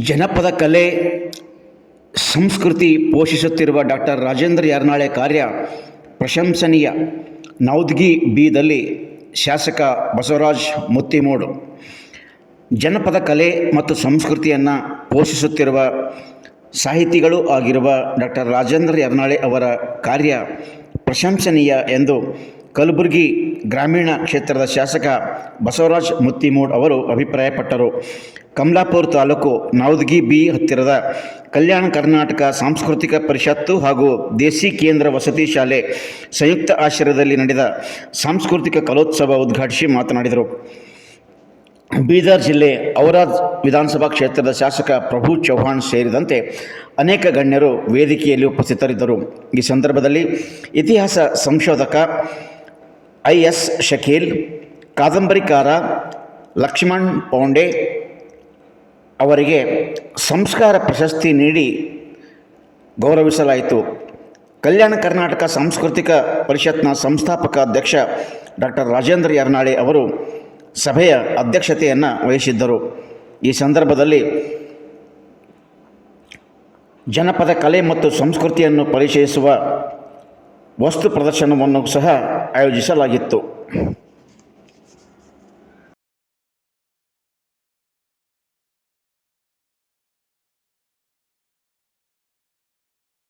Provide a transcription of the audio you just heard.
ಜನಪದ ಕಲೆ ಸಂಸ್ಕೃತಿ ಪೋಷಿಸುತ್ತಿರುವ ಡಾಕ್ಟರ್ ರಾಜೇಂದ್ರ ಯರ್ನಾಳೆ ಕಾರ್ಯ ಪ್ರಶಂಸನೀಯ. ನವದಗಿ ಬಿದಲ್ಲಿ ಶಾಸಕ ಬಸವರಾಜ ಮುತ್ತಿಮೂಡು. ಜನಪದ ಕಲೆ ಮತ್ತು ಸಂಸ್ಕೃತಿಯನ್ನು ಪೋಷಿಸುತ್ತಿರುವ ಸಾಹಿತಿಗಳೂ ಆಗಿರುವ ಡಾಕ್ಟರ್ ರಾಜೇಂದ್ರ ಯರ್ನಾಳೆ ಅವರ ಕಾರ್ಯ ಪ್ರಶಂಸನೀಯ ಎಂದು ಕಲಬುರಗಿ ಗ್ರಾಮೀಣ ಕ್ಷೇತ್ರದ ಶಾಸಕ ಬಸವರಾಜ ಮುತ್ತಿಮೂಡು ಅವರು ಅಭಿಪ್ರಾಯಪಟ್ಟರು. ಕಮಲಾಪುರ ತಾಲೂಕು ನವದಗಿ ಬಿ ಹತ್ತಿರದ ಕಲ್ಯಾಣ ಕರ್ನಾಟಕ ಸಾಂಸ್ಕೃತಿಕ ಪರಿಷತ್ತು ಹಾಗೂ ದೇಸಿ ಕೇಂದ್ರ ವಸತಿ ಶಾಲೆ ಸಂಯುಕ್ತ ಆಶ್ರಯದಲ್ಲಿ ನಡೆದ ಸಾಂಸ್ಕೃತಿಕ ಕಲೋತ್ಸವ ಉದ್ಘಾಟಿಸಿ ಮಾತನಾಡಿದರು. ಬೀದರ್ ಜಿಲ್ಲೆ ಔರಾದ್ ವಿಧಾನಸಭಾ ಕ್ಷೇತ್ರದ ಶಾಸಕ ಪ್ರಭು ಚೌಹಾಣ್ ಸೇರಿದಂತೆ ಅನೇಕ ಗಣ್ಯರು ವೇದಿಕೆಯಲ್ಲಿ ಉಪಸ್ಥಿತರಿದ್ದರು. ಈ ಸಂದರ್ಭದಲ್ಲಿ ಇತಿಹಾಸ ಸಂಶೋಧಕ IS ಶಕೀಲ್, ಕಾದಂಬರಿಕಾರ ಲಕ್ಷ್ಮಣ್ ಪೌಂಡೆ ಅವರಿಗೆ ಸಂಸ್ಕಾರ ಪ್ರಶಸ್ತಿ ನೀಡಿ ಗೌರವಿಸಲಾಯಿತು. ಕಲ್ಯಾಣ ಕರ್ನಾಟಕ ಸಾಂಸ್ಕೃತಿಕ ಪರಿಷತ್ನ ಸಂಸ್ಥಾಪಕ ಅಧ್ಯಕ್ಷ ಡಾಕ್ಟರ್ ರಾಜೇಂದ್ರ ಯರ್ನಾಳೆ ಅವರು ಸಭೆಯ ಅಧ್ಯಕ್ಷತೆಯನ್ನು ವಹಿಸಿದ್ದರು. ಈ ಸಂದರ್ಭದಲ್ಲಿ ಜನಪದ ಕಲೆ ಮತ್ತು ಸಂಸ್ಕೃತಿಯನ್ನು ಪರಿಚಯಿಸುವ ವಸ್ತು ಪ್ರದರ್ಶನವನ್ನು ಸಹ ಆಯೋಜಿಸಲಾಗಿತ್ತು.